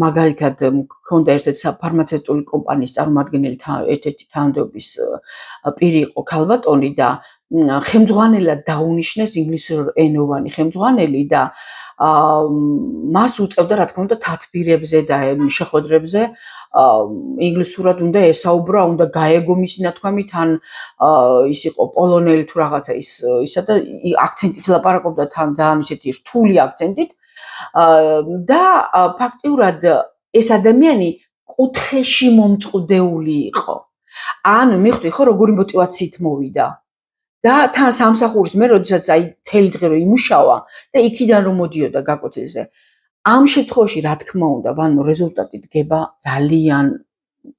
მაგალითად, მქონდა ერთ-ერთი ფარმაცევტული კომპანიის წარმომადგენელი ერთ-ერთი თანამდებობის პირი იყო ქალბატონი და ხელმძღვანელად დაუნიშნეს ინგლისურენოვანი ხელმძღვანელი და მას უწევდა რა თქმა უნდა თათბირებზე და შეხვედრებზე ინგლისურად უნდა ესაუბრა, უნდა გაეგო მისი ნათქვამი, თან ის იყო პოლონელი თუ რაღაცა ისა და აქცენტით ლაპარაკობდა თან ძალიან ისეთი რთული აქცენტით და ფაქტიურად ეს ადამიანი კუთხეში მომწყდეული იყო. ანუ მიხვდი ხო როგორი мотиваციით მოვიდა და თან სამსახურის მე როდესაც აი მთელი დღე რომ იმუშავა და იქიდან რომ მოდიოდა გაკვეთილზე ამ შემთხვევაში რა თქმა უნდა, ვანო რეზულტატი დგება ძალიან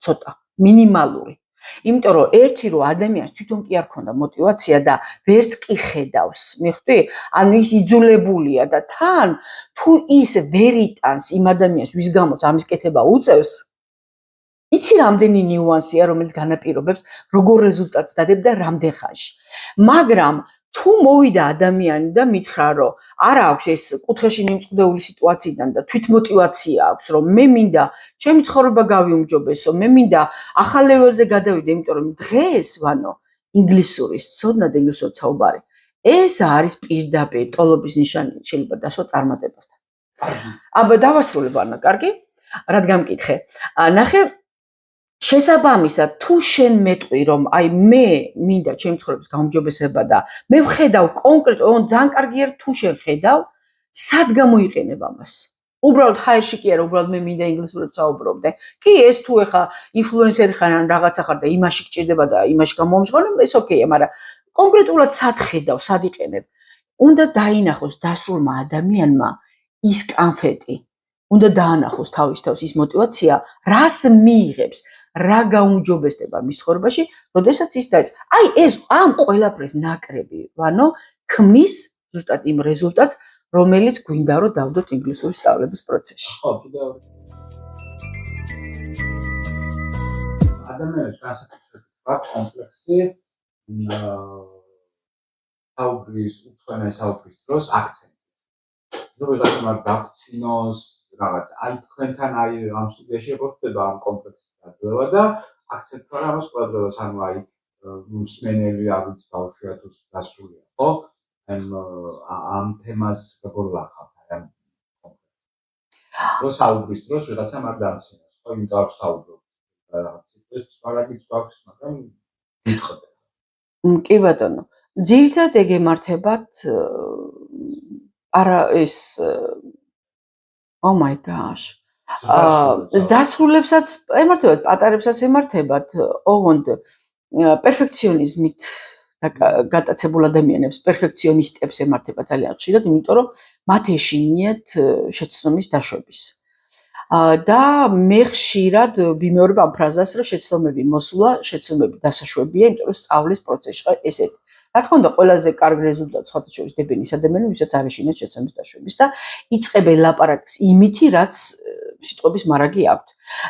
ცოტა, მინიმალური. იმიტომ რომ ერთი რომ ადამიანს თვითონ კი არ ქონდა мотиваცია და ვერც კი ხედავს, მიხვდი? ანუ ის იძულებულია და თან თუ ის ვერ იტანს იმ ადამიანს, ვის გამოც ამის კეთება უწევს, იცი რამდენი ნიუანსია, რომელიც განაპირობებს როგორ რეზულტატს დადებ და რამდენ ხანში. მაგრამ თუ მოვიდა ადამიანი და მითხრა რომ არა აქვს ეს კუთხეში მიმწყდეული სიტუაციიდან და თვითმოტივაცია აქვს რომ მე მინდა ჩემი ცხოვრება გავიუმჯობესო, მე მინდა ახალ ლეველზე გადავიდე, იმიტომ რომ დღეს ვანო ინგლისურის ცოდნა და ინგლისურად საუბარი ეს არის პირდაპირ ტოლობის ნიშანი შეიძლება დასვა წარმატებასთან. აბა დავასრულებ ანა, კარგი? რადგან მკითხე. ნახე შესაბამისად თუ შენ მეტყვი რომ აი მე მინდა ჩემი ცხოვრების გაუმჯობესება და მე ვხედავ კონკრეტულად ძალიან კარგია თუ შენ ხედავ სად გამოიყენებ ამას უბრალოდ ჰაერში კი არა უბრალოდ მე მინდა ინგლისურად საუბრობდე კი ეს თუ ეხა ინფლუენსერი ხარ ან რაღაცა ხარ და იმაში გჭირდება და იმაში გამომჟღავნებ ეს ოკეია მაგრამ კონკრეტულად სად ხედავ სად იყენებ უნდა დაინახოს დასრულმა ადამიანმა ის კანფეტი უნდა დაანახოს თავის თავს ის мотиваცია რას მიიღებს რა გაუმჯობესდება მის ცხოვრებაში, როდესაც ის დაიწყო. აი ეს ამ ყველაფრის ნაკრები, ვანო, ქმნის ზუსტად იმ რეზულტატს, რომელიც გვინდა რომ დავდოთ ინგლისურის სწავლების პროცესში. ხო, კიდევ ადამიანის განსაკუთრებით კომპლექსი საუბრის, უცხოენაირ საუბრის დროს აქცენტი. ნუ ვიღაცა მაგ დაგცინოს რაღაც აი თქვენთან აი ამ სტუდიაში ხდება ამ კომპლექსის გაძლევა და აქცენტი რა ამას ყველდღეობას ანუ აი მსმენელი არ ვიცი ბავშვია თუ დასრულია, ხო? ამ თემას როგორ ლახავთ? ან რო საუბრის დროს ვიღაცამ არ დამცინოს, ხო? იმიტომ არ საუბრობ. რაღაც ის პარაგიც გვაქვს, მაგრამ მითხრა. კი ბატონო. ძირითადად ეგ ემართებათ არა ეს oh my gosh. დასრულებსაც ემართებათ, პატარებსაც ემართებათ, ოღონდ პერფექციონიზმით გატაცებულ ადამიანებს, პერფექციონისტებს ემართება ძალიან ხშირად, იმიტომ რომ მათ ეშინიათ შეცდომის დაშვების. და მე ხშირად ვიმეორებ ამ ფრაზას, რომ შეცდომები მოსვლა, შეცდომები დასაშვებია, იმიტომ რომ სწავლის პროცესში ესეთი. რა თქმა უნდა, ყველაზე კარგ რეზულტატს სხვათა შორის დებენ ის ადამიანები, ვისაც არ ეშინიათ შეცდომის დაშვების და იწყებენ ლაპარაკს იმითი, რაც სიტყვების მარაგი აქვთ.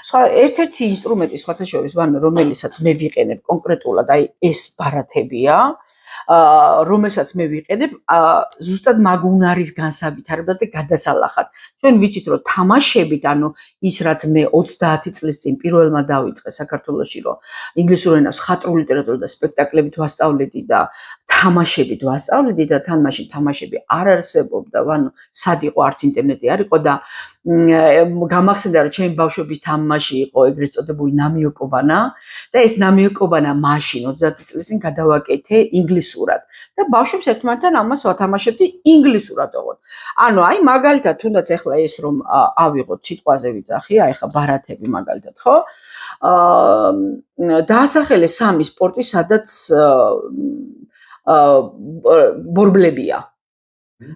სხვა ერთ-ერთი ინსტრუმენტი სხვათა შორის, რომელსაც მე ვიყენებ კონკრეტულად, აი ეს ბარათებია, რომელსაც მე ვიყენებ, ზუსტად მაგუნარის განსავითარებლად და გადასალახად. ჩვენ ვიცით, რომ თამაშებით, ანუ ის რაც მე 30 წლის წინ პირველმა დავიწყე საქართველოში, რომ ინგლისურ ენას ხატრულ ლიტერატურა და სპექტაკლებით ვასწავლედი და თამაშებით ვასწავლედი და თან მაშინ თამაშები არ არსებობდა, სად იყო, არც ინტერნეტი არ იყო და გამახსენდა, რომ ჩემი ბავშვობის თამაში იყო ეგრეთ წოდებული ნამიოკობანა და ეს ნამიოკობანა მაშინ 30 წლის წინ გადავაკეთე ინგლისურად და ბავშვებს ერთმანეთთან ამას ვათამაშებდი ინგლისურად ოღონდ. ანუ აი მაგალითად თუნდაც ახლა ეს რომ ავიღოთ სიტყვაზე ვიძახი, აი ხა ბარათები მაგალითად, ხო? დაასახელე სამი სპორტი, სადაც ბორბლებია.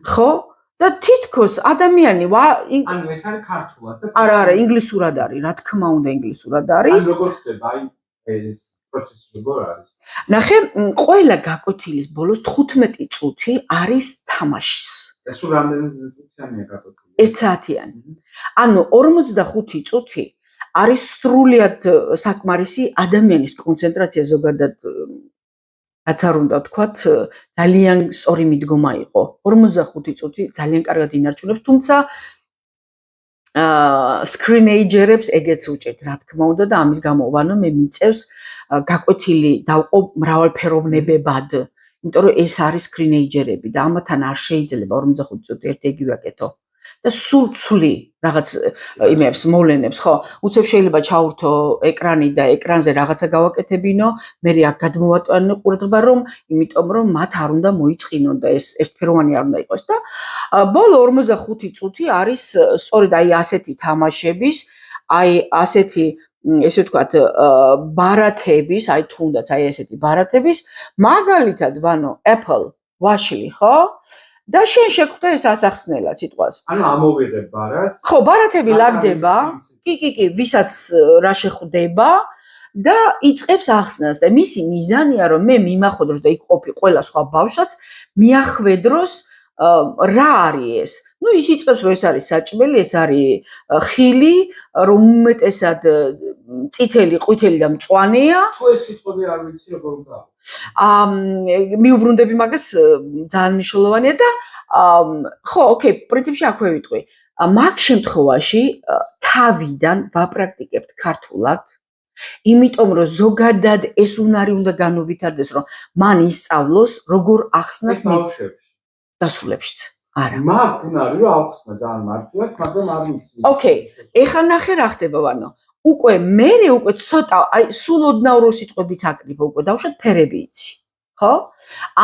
ხო? და თითქოს ადამიანი ანუ ეს არის ქართულად და არა, ინგლისურად არის, რა თქმა უნდა, ინგლისურად არის. ანუ როგორ ხდება აი ეს პროცესი როგორ არის? ნახე, ყველა გაკვეთილის ბოლოს 15 წუთი არის თამაშის. ეს რამდენი წუთიანია გაკვეთილი? 1 საათიანი. ანუ 45 წუთი არის სრულიად საკმარისი ადამიანის კონცენტრაცია ზოგადად რაც არ უნდა ვთქვათ, ძალიან სწორი მიდგომა იყო. 45 წუთი ძალიან კარგად ინარჩუნებს, თუმცა სკრინეიჯერებს ეგეც უჭერთ, რა თქმა უნდა და ამის გამო მე მიწევს გაკვეთილი დავყო მრავალფეროვნებებად, იმიტომ რომ ეს არის სკრინეიჯერები და ამათან არ შეიძლება 45 წუთი ერთი იგივე აკეთო. და სულ ცვლი რაღაც იმებს მოვლენებს, ხო? უცებ შეიძლება ჩაურთო ეკრანი და ეკრანზე რაღაცა გავაკეთებინო, მე აქ გადმოვატანო ყურადღება რომ, იმიტომ რომ მათ არ უნდა მოიწყინონ და ეს ერთფეროვანი არ უნდა იყოს და ბოლო 45 წუთი არის სწორედ აი ასეთი თამაშების, აი ასეთი ესე ვთქვათ, ბარათების, აი თუნდაც აი ესეთი ბარათების, მაგალითად, Apple Watch-ი, ხო? და შენ შეგხვდა ეს ასახსნელად სიტყვას. ანუ ამოვიღებ ბარათს. ხო, ბარათები ლაგდება. კი, ვისაც რა შეხვდება და იწყებს ახსნას და მისი მიზანია რომ მე მიმახვედროს და იქ ყოფი ყველა სხვა ბავშვსაც მიახვედროს რა არის ეს. ის იწყებს რომ ეს არის საჭმელი, ეს არის ხილი, რომ უმეტესად წითელი, ყვითელი და მწვანეა. თუ ეს სიტყვები არ ვიცი როგორ უნდა. მიუბრუნდები მაგას ძალიან მნიშვნელოვანია და ხო, ოკეი, პრინციპში აქვე ვიტყვი. მაგ შემთხვევაში თავიდან ვაპრაქტიკებთ ქართულად, იმიტომ რომ ზოგადად ეს უნარი უნდა განუვითარდეს, რომ მან ისწავლოს როგორ ახსნას დასრულებშიც. არა. მაგ უნარი რომ ახსნა ძალიან მართლაც, მაგრამ არ ვიცი. ოკეი, ეხლა ნახე რა ხდება, უკვე ცოტა, აი სულ ოდნავ სიტყვებიც აკრიფო, უკვე დავუშვათ ფერები იცი, ხო?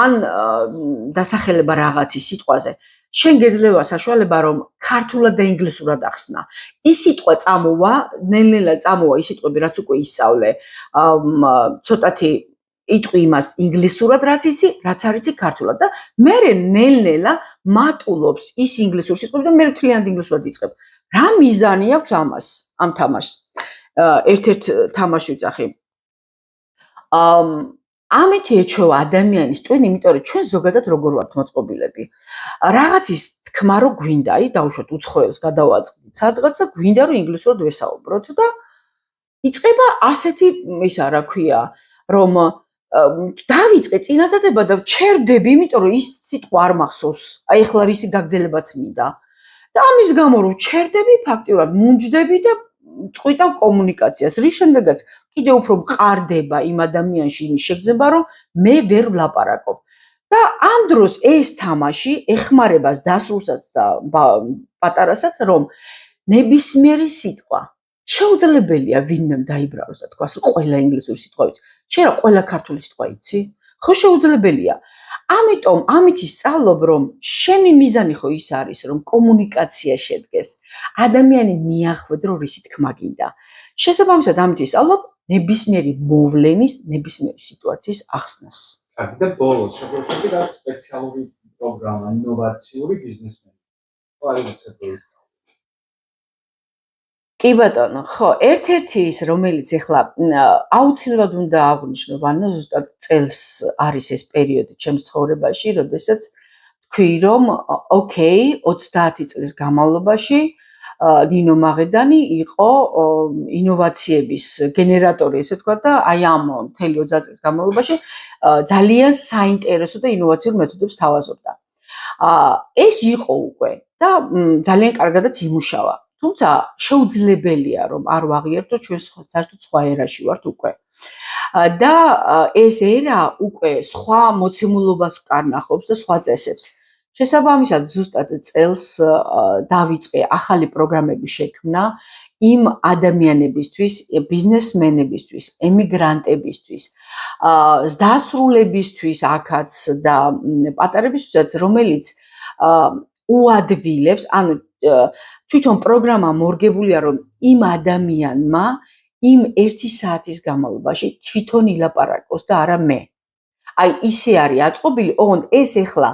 ან დასახელება რაღაცის სიტყვაზე. შენ გეძლევა საშუალება რომ ქართულად და ინგლისურად ახსნა. ის სიტყვა წამოვა, ნელ-ნელა წამოვა ის სიტყვები, რაც უკვე ისწავლე, ცოტათი იტყვი იმას ინგლისურად, რაც იცი, რაც არ იცი ქართულად და მე ნელ-ნელა მატულობს ის ინგლისურ სიტყვები და მე მთლიანად ინგლისურად იწყებ. რა მიზანი აქვს ამას, ამ თამაშს? ერთ-ერთ თამაში ვიძახი. ამეთი ეჩვევა ადამიანის ტვინი, იმიტომ რომ ჩვენ ზოგადად როგორ ვართ მოწყობილები. რაღაცის თქმა რო გვინდა, აი დავუშვათ უცხოელს გადავაწყდით სადღაც და გვინდა რომ ინგლისურად ვესაუბროთ და იწყება ასეთი ისა რა ქვია, რომ დავიწყე წინადადება და ვჩერდები, იმიტომ რომ ის სიტყვა არ მახსოვს. აი ახლა რისი გაგრძელებაც მინდა. და ამის გამო რომ ვჩერდები, ფაქტიურად მუნჯდები და წყვიტავ კომუნიკაციას, რის შემდეგაც კიდევ უფრო მყარდება იმ ადამიანში იმის შეგრძნება, რომ მე ვერ ვლაპარაკობ. და ამ დროს ეს თამაში ეხმარებას დასრულსაც და პატარასაც, რომ ნებისმიერი სიტყვა შეუძლებელია ვინმემ დაიბრალოს და თქვას, რომ ყველა ინგლისური სიტყვა ვიცი. შენ რა ყველა ქართული სიტყვა იცი? ხო შეუძლებელია. ამიტომ ამით ისწავლობ, რომ შენი მიზანი ხო ის არის, რომ კომუნიკაცია შედგეს. ადამიანი მიახვედრო რისი თქმა გინდა. შესაბამისად ამით ისწავლობ ნებისმიერი მოვლენის, ნებისმიერი სიტუაციის ახსნას. კარგი და ბოლოს შეგვიძლია და სპეციალური პროგრამა ინოვაციური ბიზნესმენი. ხო არის უცებური. კი ბატონო, ხო, ერთ-ერთი ის, რომელიც ახლა აუცილებლად უნდა აღვნიშნო, ანუ ზუსტად წელს არის ეს პერიოდი ჩემს ცხოვრებაში, როდესაც თქვი, რომ ოკეი, 30 წლის განმავლობაში ნინო მაღედანი იყო ინოვაციების გენერატორი, ესე ვთქვა და აი ამ მთელი 30 წლის განმავლობაში ძალიან საინტერესო და ინოვაციურ მეთოდებს თავაზობდა. ეს იყო უკვე და ძალიან კარგადაც იმუშავა. თუმცა შეუძლებელია რომ არ ვაღიერთო ჩვენ საერთოდ სხვა ერაში ვართ უკვე. და ეს ერა უკვე სხვა მოცემულობას კარნახობს და სხვა წესებს. შესაბამისად ზუსტად წელს დავიწყე ახალი პროგრამების შექმნა იმ ადამიანებისთვის, ბიზნესმენებისთვის, ემიგრანტებისთვის, დასრულებისთვის აქაც და პატარებისთვისაც, რომელიც უადვილებს, ანუ თვითონ პროგრამა მორგებულია, რომ იმ ადამიანმა იმ 1 საათის განმავლობაში თვითონ ილაპარაკოს და არა მე. აი ისე არის აწყობილი, ოღონდ ეს ახლა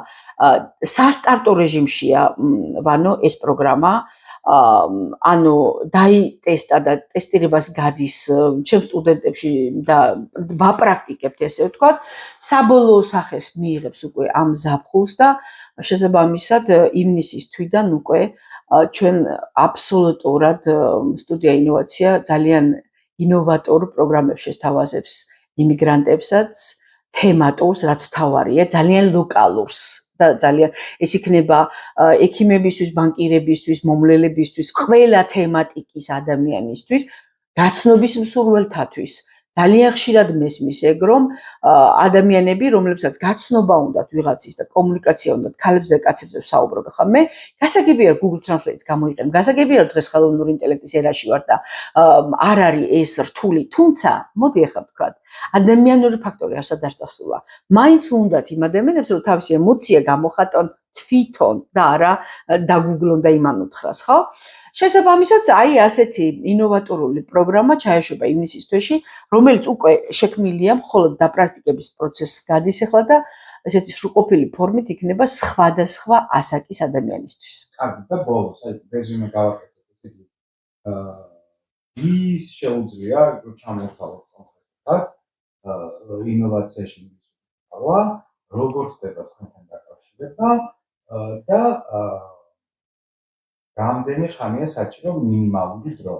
სასტარტო რეჟიმშია, ვანო ეს პროგრამა, ანუ დაიტესტა და ტესტირებას გადის ჩემს სტუდენტებში და ვაპრაქტიკებთ ესე ვთქვათ, საბოლოო სახეს მიიღებს უკვე ამ ზაფხულს და შესაბამისად ივნისის თვიდან უკვე ჩვენ აბსოლუტურად სტუდია ინოვაცია ძალიან ინოვატორ პროგრამებს შესთავაზებს იმიგრანტებსაც, თემატურს, რაც თავარია, ძალიან ლოკალურს და ძალიან ეს იქნება ექიმებისთვის, ბანკირებისთვის, მომლელებისთვის, ყველა თემატიკის ადამიანისთვის, გაცნობის მსურველთათვის. ძალიან ხშირად მესმის ეგ, რომ ადამიანები, რომლებსაც გაცნობა უნდათ ვიღაცის და კომუნიკაცია უნდათ ქალებს და კაცებზე ვსაუბრობ. ხა მე გასაგებია Google Translate-ს გამოიყენ. გასაგებია დღეს ხელოვნური ინტელექტის ერაში ვარ და არ არის ეს რთული, თუმცა მოდი ახლა ვთქვათ, ადამიანური ფაქტორი არსად არ წასულა. მაინც უნდათ იმ ადამიანებს, რომ თავისი ემოცია გამოხატონ თვითონ და არა დაგუგლონ და იმან უთხრას, ხო? შესაბამისად, აი ასეთი ინოვატორული პროგრამა ჩაეშვება ივნისის თვეში, რომელიც უკვე შექმნილია, მხოლოდ დაპრაქტიკების პროცესს გადის ახლა და ესეთი სრულყოფილი ფორმით იქნება სხვადასხვა ასაკის ადამიანისთვის. კარგი და ბოლოს, აი რეზუმე გავაკეთებ, ესე იგი, ვის შეუძლია ჩამოვთავაზოთ კონკრეტულად ინოვაციაში მისვლა, როგორ ხდება თქვენთან დაკავშირება და რამდენი ხანია საჭირო მინიმალური დრო?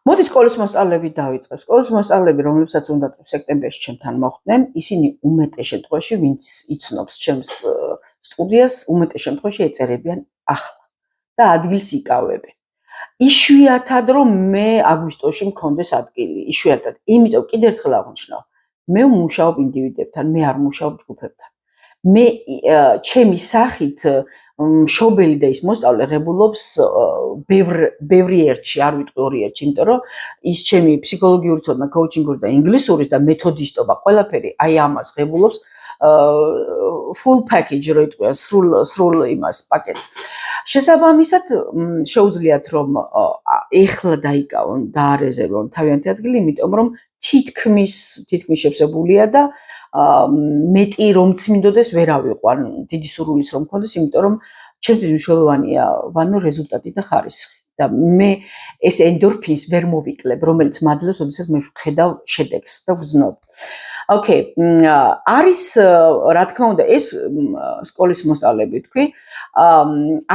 მოდი სკოლის მოსწავლეები დავიწყებ. სკოლის მოსწავლეები, რომლებსაც უნდათ სექტემბერში ჩემთან მოხვდნენ, ისინი უმეტეს შემთხვევაში, ვინც იცნობს ჩემს სტუდიას, უმეტეს შემთხვევაში ეწერებიან ახლა და ადგილს იკავებენ. იშვიათად რომ მე აგვისტოში მქონდეს ადგილი, იშვიათად. იმიტომ კიდევ ერთხელ აღვნიშნავ, მე ვმუშაობ ინდივიდებთან, მე არ ვმუშაობ ჯგუფებთან. მე ჩემი სახით მშობელი და ის მოსწავლე ღებულობს ბევრი ერთში, არ ვიტყვი 2 ერთში, იმიტომ რომ ის ჩემი ფსიქოლოგიური ცოდნა, კოუჩინგური და ინგლისურის და მეთოდისტობა, ყველაფერი აი ამას ღებულობს full package რო იტყვიან, სრულ იმას პაკეტს. შესაბამისად, შეუძლიათ რომ ეხლა დაიკავონ და არეზერვონ თავიანთი ადგილი, იმიტომ რომ თითქმის შევსებულია და მეტი რომც მინდოდეს ვერ ავიყვან, დიდი სურვილიც რომ მქონდეს, იმიტომ რომ ჩემთვის მნიშვნელოვანია ვანო რეზულტატი და ხარისხი. და მე ეს ენდორფინს ვერ მოვიკლებ, რომელიც მაძლევს, როდესაც მე ვხედავ შედეგს და ვზნობ. ოკეი, არის რა თქმა უნდა ეს სკოლის მოსწავლეები თქვი,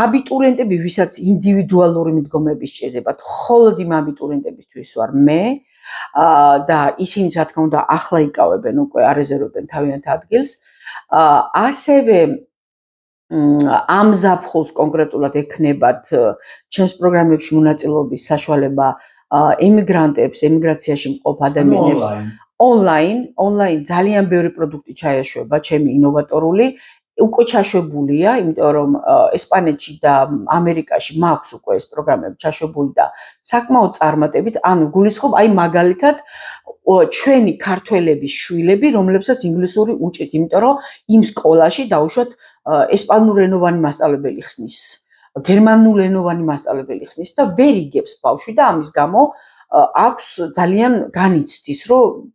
აბიტურიენტები, ვისაც ინდივიდუალური მიდგომები სჭირდებათ, მხოლოდ იმ აბიტურიენტებისთვის ვარ მე და ისინი რა თქმა უნდა ახლა იკავებენ უკვე არეზერვებენ თავიანთ ადგილს. ასევე ამ ზაფხულს კონკრეტულად ექნებათ ჩემს პროგრამებში მონაწილეობის საშუალება ემიგრანტებს, ემიგრაციაში მყოფ ადამიანებს ონლაინ ძალიან ბევრი პროდუქტი ჩაეშვება, ჩემი ინოვატორული, უკვე ჩაშვებულია, იმიტომ რომ ესპანეთში და ამერიკაში მაქვს უკვე ეს პროგრამები ჩაშვებული და საკმაოდ წარმატებით, ანუ გულისხმობ აი მაგალითად ჩვენი ქართველების შვილები, რომლებსაც ინგლისური უჭირთ, იმიტომ რომ იმ სკოლაში დაუშვათ ესპანურენოვანი მასწავლებელი ხსნის, გერმანულენოვანი მასწავლებელი ხსნის და ვერ იგებს ბავშვი და ამის გამო აქვს ძალიან განიცდის, რომ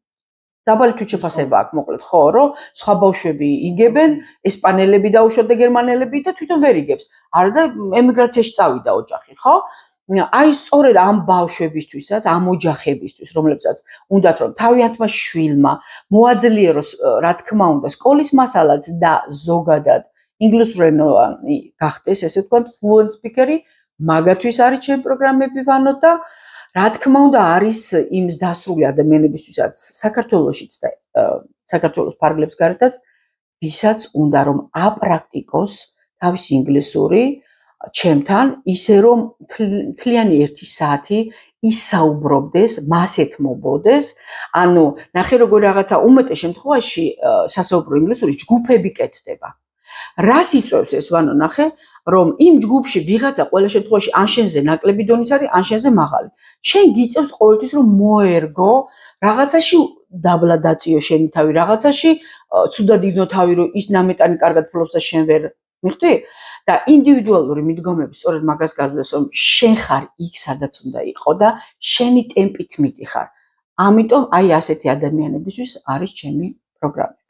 დაბალი თვითშეფასება აქვს, მოკლედ, ხო, რომ სხვა ბავშვები იგებენ, ესპანელები დაუშვათ და გერმანელები და თვითონ ვერ იგებს. არა და ემიგრაციაში წავიდა ოჯახი, ხო? აი სწორედ ამ ბავშვებისთვისაც, ამ ოჯახებისთვის, რომლებსაც უნდათ რომ თავიანთმა შვილმა მოაძლიეროს, რა თქმა უნდა, სკოლის მასალაც და ზოგადად ინგლისურენოვანი გახდეს, ესე ვთქვათ, fluent speaker-ი, მაგათვის არის ჩემი პროგრამები ვანო და რა თქმა უნდა არის იმ დასრული ადამიანებისთვისაც საქართველოშიც და საქართველოს ფარგლებს გარეთაც, ვისაც უნდა რომ აპრაქტიკოს თავისი ინგლისური ჩემთან, ისე რომ მთლიანი 1 საათი ისაუბრობდეს, მას ეთმობოდეს, ანუ ნახე როგორ რაღაცა უმეტეს შემთხვევაში სასაუბრო ინგლისური ჯგუფები კეთდება. რას იწვევს ეს ვანო ნახე, რომ იმ ჯგუფში ვიღაცა ყველა შემთხვევაში ან შენზე ნაკლები დონის არის, ან შენზე მაღალი. შენ გიწევს ყოველთვის რომ მოერგო, რაღაცაში დაბლა დაწიო შენი თავი, რაღაცაში ცუდად იგრძნო თავი, რომ ის ნამეტანი კარგად ფლობს და შენ ვერ მიხვდი? და ინდივიდუალური მიდგომები სწორედ მაგას გაძლევს, რომ შენ ხარ იქ, სადაც უნდა იყო და შენი ტემპით მიდიხარ. ამიტომ აი ასეთი ადამიანებისთვის არის ჩემი პროგრამები.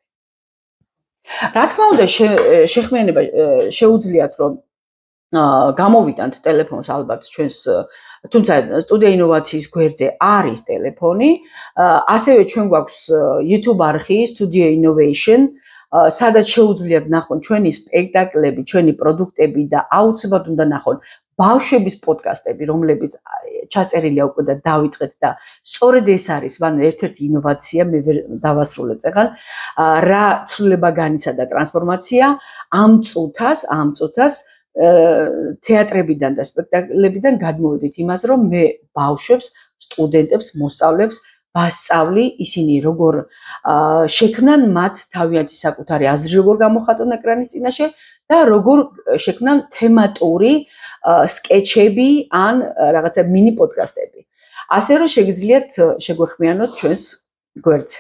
რა თქმა უნდა, შეხმიანება შეუძლიათ, რომ გამოვიტანთ ტელეფონს ალბათ ჩვენს, თუმცა სტუდია ინოვაციის გვერდზე არის ტელეფონი, ასევე ჩვენ გვაქვს YouTube არხი Studio Innovation, სადაც შეუძლიათ ნახონ ჩვენი სპექტაკლები, ჩვენი პროდუქტები და აუცილებლად უნდა ნახონ ბავშვების პოდკასტები, რომლებიც ჩაწერილია უკვე და დავიწყეთ და სწორედ ეს არის, ვანო, ერთ-ერთი ინოვაცია, მე ვერ დავასრულე წეგან, რა ცვლილება განიცადა ტრანსფორმაცია ამ წუთას თეატრებიდან და სპექტაკლებიდან გადმოვედით იმას, რომ მე ბავშვებს, სტუდენტებს, მოსწავლეებს ვასწავლი ისინი როგორ შექმნან მათ თავიანთი საკუთარი აზრი, როგორ გამოხატონ ეკრანის წინაშე და როგორ შექმნან თემატური სკეჩები ან რაღაცა მინი პოდკასტები. ასე რომ შეგიძლიათ შეგვეხმიანოთ ჩვენს გვერდზე.